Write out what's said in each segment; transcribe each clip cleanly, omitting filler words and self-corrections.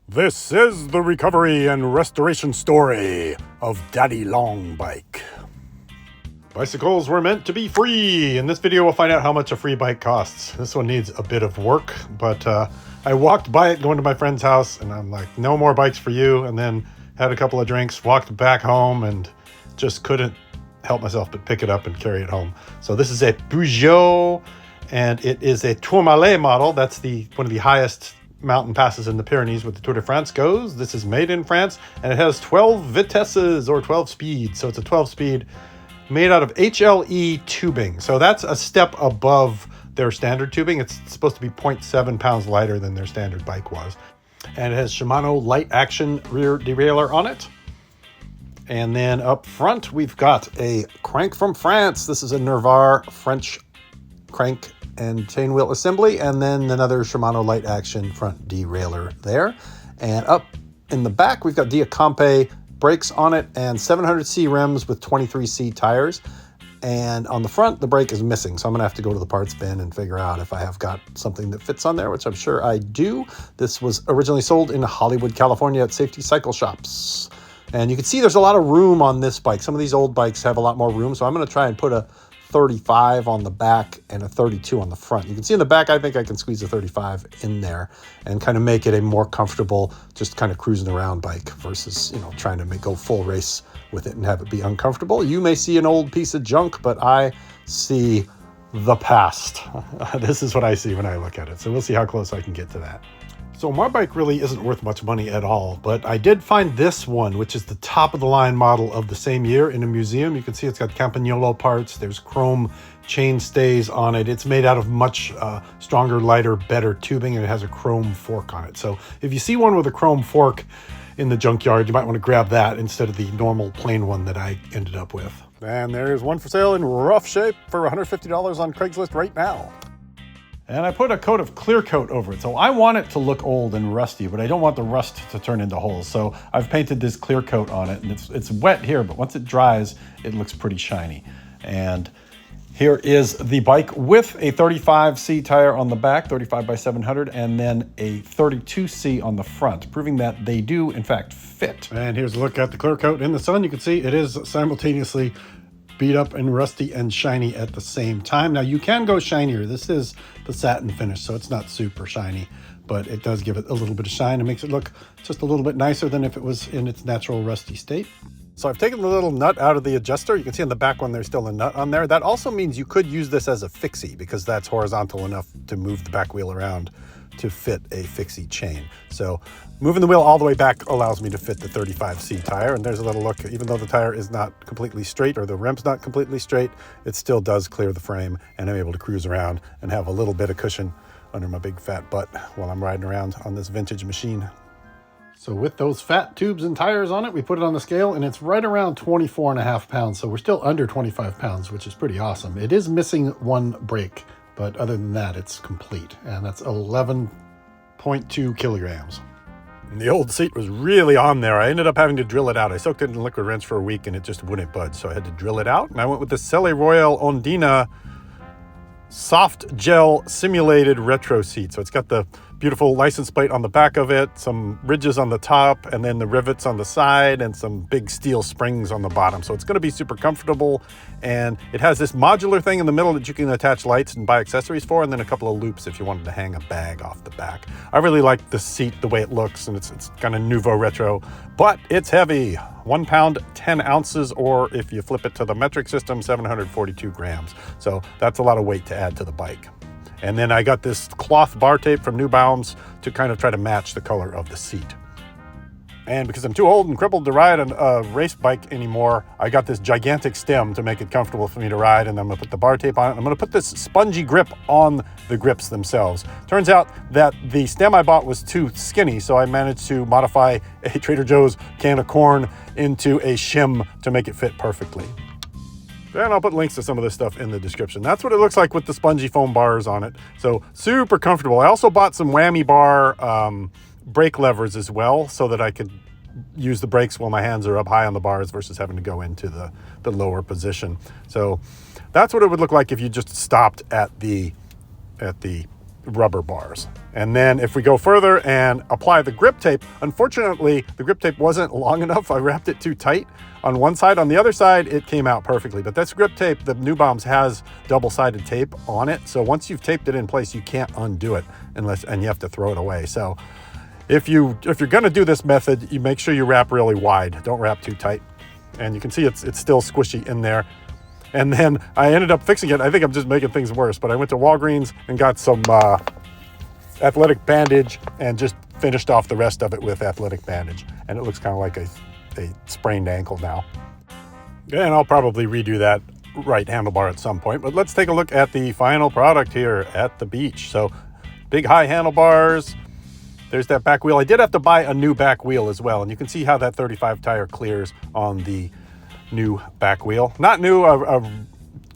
This is the recovery and restoration story of Daddy Longbike. Bicycles were meant to be free. In this video, we'll find out how much a free bike costs. This one needs a bit of work, but I walked by it going to my friend's house, and I'm like, no more bikes for you. And then had a couple of drinks, walked back home, and just couldn't help myself but pick it up and carry it home. So this is a Peugeot, and it is a Tourmalet model. That's one of the highest mountain passes in the Pyrenees where the Tour de France goes. This is made in France, and it has 12 vitesses or 12 speeds. So it's a 12 speed made out of HLE tubing. So that's a step above their standard tubing. It's supposed to be 0.7 pounds lighter than their standard bike was. And it has Shimano light action rear derailleur on it. And then up front, we've got a crank from France. This is a Nervar French crank and chain wheel assembly, and then another Shimano light action front derailleur there. And up in the back, we've got Diacompe brakes on it and 700C rims with 23C tires. And on the front, the brake is missing. So I'm gonna have to go to the parts bin and figure out if I have got something that fits on there, which I'm sure I do. This was originally sold in Hollywood, California at Safety Cycle Shops. And you can see there's a lot of room on this bike. Some of these old bikes have a lot more room. So I'm gonna try and put a 35 on the back and a 32 on the front. You can see in the back, I think I can squeeze a 35 in there and kind of make it a more comfortable, just kind of cruising around bike versus, trying to go full race with it and have it be uncomfortable. You may see an old piece of junk, but I see the past. This is what I see when I look at it. So we'll see how close I can get to that. So my bike really isn't worth much money at all, but I did find this one, which is the top of the line model of the same year in a museum. You can see it's got Campagnolo parts. There's chrome chain stays on it. It's made out of much stronger, lighter, better tubing, and it has a chrome fork on it. So if you see one with a chrome fork in the junkyard, you might want to grab that instead of the normal plain one that I ended up with. And there's one for sale in rough shape for $150 on Craigslist right now. And I put a coat of clear coat over it. So I want it to look old and rusty, but I don't want the rust to turn into holes. So I've painted this clear coat on it, and it's wet here, but once it dries, it looks pretty shiny. And here is the bike with a 35C tire on the back, 35 by 700, and then a 32C on the front, proving that they do, in fact, fit. And here's a look at the clear coat in the sun. You can see it is simultaneously beat up and rusty and shiny at the same time. Now you can go shinier. This is the satin finish, so it's not super shiny, but it does give it a little bit of shine and makes it look just a little bit nicer than if it was in its natural rusty state. So I've taken the little nut out of the adjuster. You can see on the back one, there's still a nut on there. That also means you could use this as a fixie because that's horizontal enough to move the back wheel around to fit a fixie chain. So moving the wheel all the way back allows me to fit the 35C tire. And there's a little look, even though the tire is not completely straight or the rim's not completely straight, it still does clear the frame, and I'm able to cruise around and have a little bit of cushion under my big fat butt while I'm riding around on this vintage machine. So with those fat tubes and tires on it, we put it on the scale and it's right around 24.5 pounds. So we're still under 25 pounds, which is pretty awesome. It is missing one brake, but other than that, it's complete. And that's 11.2 kilograms. And the old seat was really on there. I ended up having to drill it out. I soaked it in liquid rinse for a week and it just wouldn't budge. So I had to drill it out. And I went with the Selle Royal Ondina soft gel simulated retro seat. So it's got the beautiful license plate on the back of it, some ridges on the top, and then the rivets on the side, and some big steel springs on the bottom. So it's going to be super comfortable, and it has this modular thing in the middle that you can attach lights and buy accessories for, and then a couple of loops if you wanted to hang a bag off the back. I really like the seat, the way it looks, and it's kind of nouveau retro, but it's heavy. 1 pound, 10 ounces, or if you flip it to the metric system, 742 grams. So that's a lot of weight to add to the bike. And then I got this cloth bar tape from New Balance to kind of try to match the color of the seat. And because I'm too old and crippled to ride a race bike anymore, I got this gigantic stem to make it comfortable for me to ride, and I'm gonna put the bar tape on it. I'm gonna put this spongy grip on the grips themselves. Turns out that the stem I bought was too skinny, so I managed to modify a Trader Joe's can of corn into a shim to make it fit perfectly. And I'll put links to some of this stuff in the description. That's what it looks like with the spongy foam bars on it. So super comfortable. I also bought some whammy bar brake levers as well, so that I could use the brakes while my hands are up high on the bars versus having to go into the lower position. So that's what it would look like if you just stopped at the rubber bars. And then if we go further and apply the grip tape, unfortunately, the grip tape wasn't long enough. I wrapped it too tight on one side. On the other side, it came out perfectly. But this grip tape, the New Bombs has double-sided tape on it. So once you've taped it in place, you can't undo it and you have to throw it away. So if you're gonna do this method, you make sure you wrap really wide. Don't wrap too tight. And you can see it's still squishy in there. And then I ended up fixing it. I think I'm just making things worse, but I went to Walgreens and got some athletic bandage and just finished off the rest of it with athletic bandage. And it looks kind of like a sprained ankle now. And I'll probably redo that right handlebar at some point, but let's take a look at the final product here at the beach. So big high handlebars. There's that back wheel. I did have to buy a new back wheel as well. And you can see how that 35 tire clears on the new back wheel. Not new, a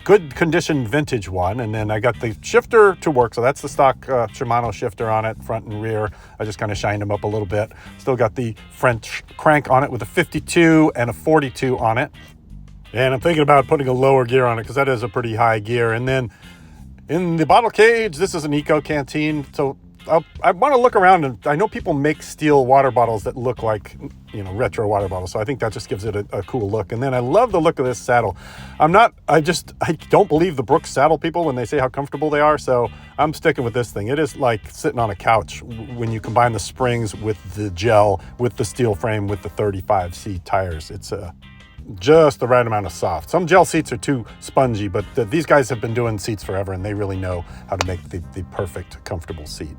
good condition vintage one. And then I got the shifter to work. So that's the stock Shimano shifter on it, front and rear. I just kind of shined them up a little bit. Still got the French crank on it with a 52 and a 42 on it. And I'm thinking about putting a lower gear on it because that is a pretty high gear. And then in the bottle cage, this is an eco canteen. So I want to look around, and I know people make steel water bottles that look like, you know, retro water bottles. So I think that just gives it a cool look. And then I love the look of this saddle. I don't believe the Brooks saddle people when they say how comfortable they are. So I'm sticking with this thing. It is like sitting on a couch when you combine the springs with the gel, with the steel frame, with the 35C tires. It's just the right amount of soft. Some gel seats are too spongy, but these guys have been doing seats forever and they really know how to make the perfect comfortable seat.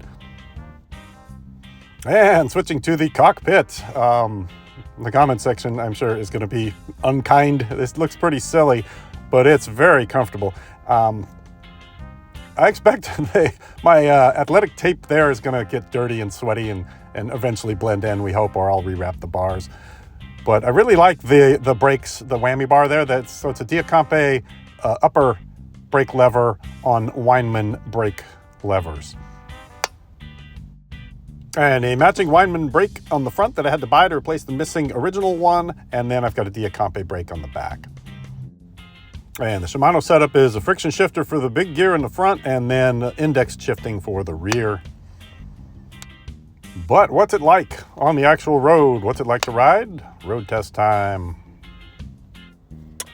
And switching to the cockpit, the comment section I'm sure is going to be unkind. This looks pretty silly, but it's very comfortable. I expect my athletic tape there is going to get dirty and sweaty and eventually blend in, we hope, or I'll rewrap the bars. But I really like the brakes, the whammy bar there. So it's a Diacompe upper brake lever on Weinmann brake levers. And a matching Weinmann brake on the front that I had to buy to replace the missing original one. And then I've got a Diacompe brake on the back. And the Shimano setup is a friction shifter for the big gear in the front and then index shifting for the rear. But what's it like on the actual road? What's it like to ride? Road test time.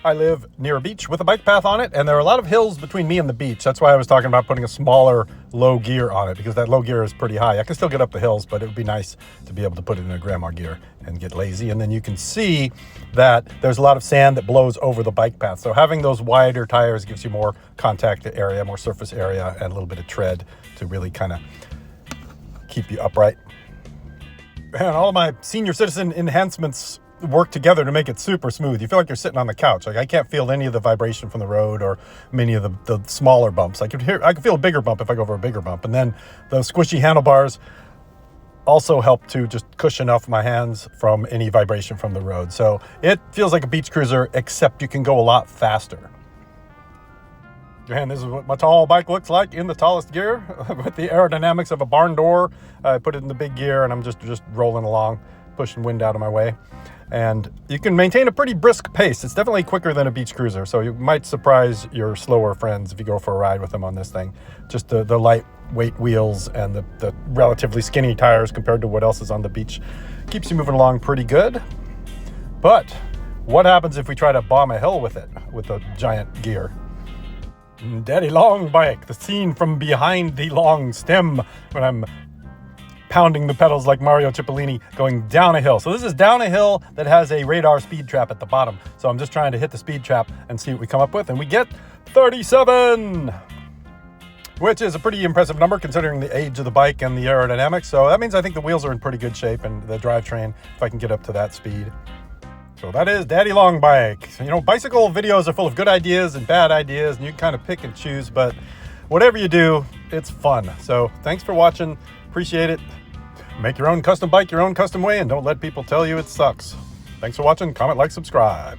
I live near a beach with a bike path on it, and there are a lot of hills between me and the beach. That's why I was talking about putting a smaller low gear on it, because that low gear is pretty high. I can still get up the hills, but it would be nice to be able to put it in a grandma gear and get lazy. And then you can see that there's a lot of sand that blows over the bike path. So having those wider tires gives you more contact area, more surface area, and a little bit of tread to really kind of keep you upright. And all of my senior citizen enhancements work together to make it super smooth. You feel like you're sitting on the couch. Like I can't feel any of the vibration from the road or many of the smaller bumps. I can feel a bigger bump if I go over a bigger bump. And then those squishy handlebars also help to just cushion off my hands from any vibration from the road. So it feels like a beach cruiser, except you can go a lot faster. And this is what my tall bike looks like in the tallest gear with the aerodynamics of a barn door. I put it in the big gear and I'm just rolling along, pushing wind out of my way. And you can maintain a pretty brisk pace. It's definitely quicker than a beach cruiser. So you might surprise your slower friends if you go for a ride with them on this thing. Just the lightweight wheels and the relatively skinny tires compared to what else is on the beach keeps you moving along pretty good. But what happens if we try to bomb a hill with it, with a giant gear? Daddy Longbike, the scene from behind the long stem when I'm pounding the pedals like Mario Cipollini going down a hill. So this is down a hill that has a radar speed trap at the bottom. So I'm just trying to hit the speed trap and see what we come up with. And we get 37, which is a pretty impressive number considering the age of the bike and the aerodynamics. So that means I think the wheels are in pretty good shape and the drivetrain, if I can get up to that speed. So that is Daddy Longbike. You know, bicycle videos are full of good ideas and bad ideas, and you can kind of pick and choose, but whatever you do, it's fun. So thanks for watching. Appreciate it. Make your own custom bike your own custom way, and don't let people tell you it sucks. Thanks for watching. Comment, like, subscribe.